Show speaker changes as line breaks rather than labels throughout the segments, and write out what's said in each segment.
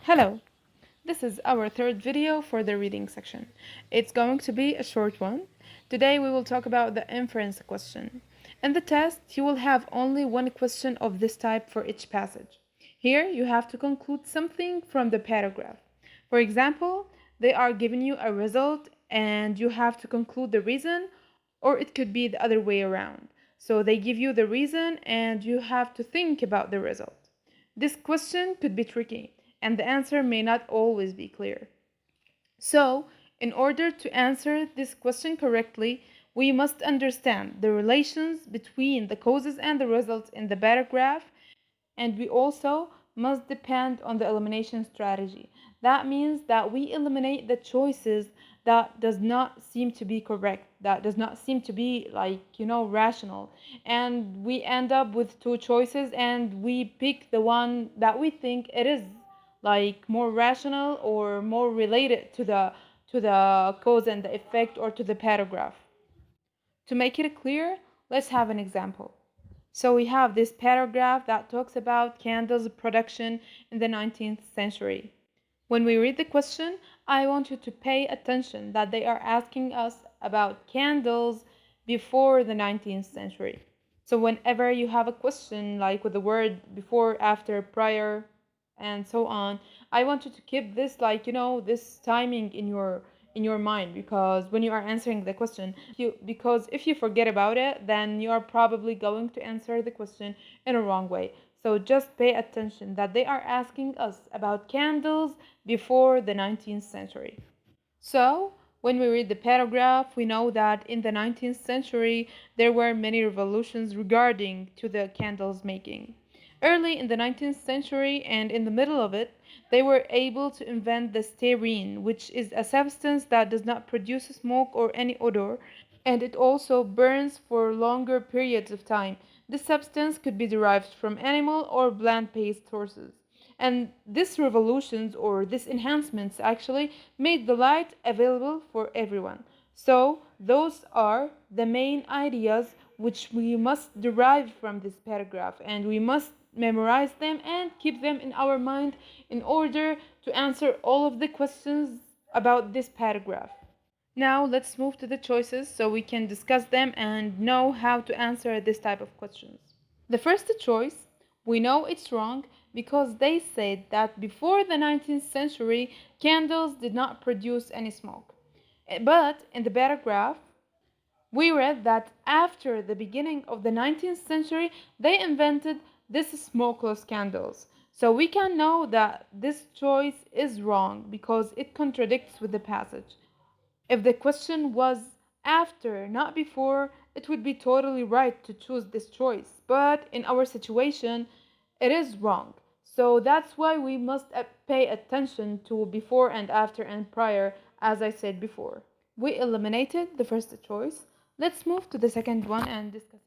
Hello, this is our third video for the reading section. It's going to be a short one. Today we will talk about the inference question. In the test, you will have only one question of this type for each passage. Here, you have to conclude something from the paragraph. For example, they are giving you a result and you have to conclude the reason, or it could be the other way around. So they give you the reason and you have to think about the result. This question could be tricky, and the answer may not always be clear. So, in order to answer this question correctly, we must understand the relations between the causes and the results in the paragraph, and we also must depend on the elimination strategy. That means that we eliminate the choices that does not seem to be correct, that does not seem to be rational. And we end up with two choices and we pick the one that we think it is more rational or more related to the cause and the effect or to the paragraph. To make it clear, let's have an example. So we have this paragraph that talks about candles production in the 19th century. When we read the question, I want you to pay attention that they are asking us about candles before the 19th century. So whenever you have a question like with the word before, after, prior, and so on, I want you to keep this this timing in your mind, because when you are answering the question, because if you forget about it, then you are probably going to answer the question in a wrong way. So just pay attention that they are asking us about candles before the 19th century. So, when we read the paragraph, we know that in the 19th century there were many revolutions regarding to the candles making. Early in the 19th century and in the middle of it, they were able to invent the stearine, which is a substance that does not produce smoke or any odor, and it also burns for longer periods of time. This substance could be derived from animal or plant-based sources. And this revolutions or this enhancements actually made the light available for everyone. So those are the main ideas which we must derive from this paragraph, and we must memorize them and keep them in our mind in order to answer all of the questions about this paragraph. Now let's move to the choices so we can discuss them and know how to answer this type of questions. The first choice, we know it's wrong because they said that before the 19th century, candles did not produce any smoke. But in the paragraph, we read that after the beginning of the 19th century, they invented this smokeless candles. So we can know that this choice is wrong because it contradicts with the passage. If the question was after, not before, it would be totally right to choose this choice. But in our situation, it is wrong. So that's why we must pay attention to before and after and prior, as I said before. We eliminated the first choice. Let's move to the second one and discuss it.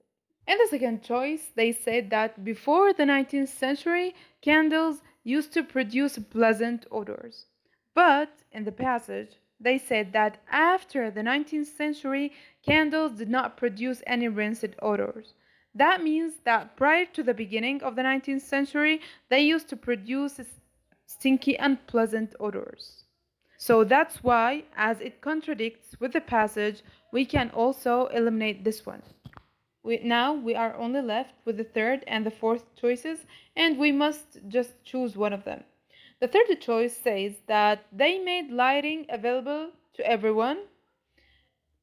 In the second choice, they said that before the 19th century, candles used to produce pleasant odors. But in the passage, they said that after the 19th century, candles did not produce any rancid odors. That means that prior to the beginning of the 19th century, they used to produce stinky, unpleasant odors. So that's why, as it contradicts with the passage, we can also eliminate this one. Now we are only left with the third and the fourth choices, and we must just choose one of them. The third choice says that they made lighting available to everyone.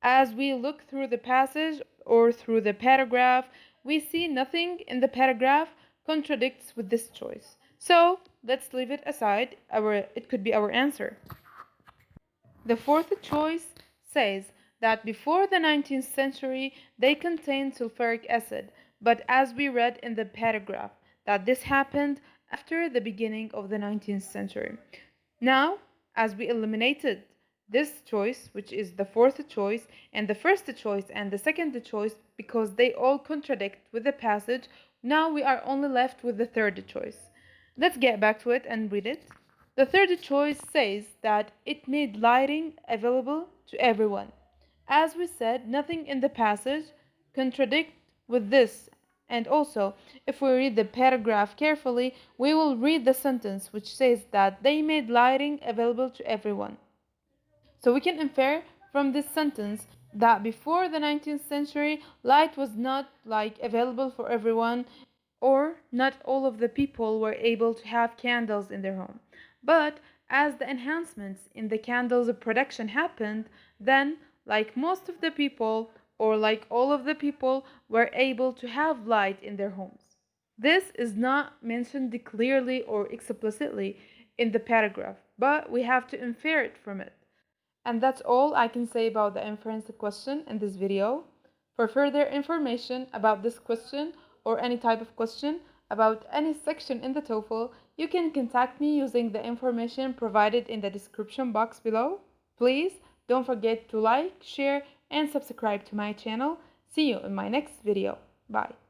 As we look through the passage or through the paragraph, we see nothing in the paragraph contradicts with this choice. So let's leave it aside. It could be our answer. The fourth choice says that before the 19th century they contained sulfuric acid, but as we read in the paragraph, that this happened after the beginning of the 19th century. Now, as we eliminated this choice, which is the fourth choice, and the first choice and the second choice, because they all contradict with the passage, now we are only left with the third choice. Let's get back to it and read it. The third choice says that it made lighting available to everyone. As we said, nothing in the passage contradicts with this, And also, if we read the paragraph carefully, we will read the sentence which says that they made lighting available to everyone. So we can infer from this sentence that before the 19th century, light was not like available for everyone, or not all of the people were able to have candles in their home. But as the enhancements in the candles production happened, then like most of the people, or like all of the people, were able to have light in their homes. This is not mentioned clearly or explicitly in the paragraph, but we have to infer it from it. And that's all I can say about the inference question in this video. For further information about this question or any type of question about any section in the TOEFL, you can contact me using the information provided in the description box below. Please don't forget to like, share, and subscribe to my channel. See you in my next video. Bye.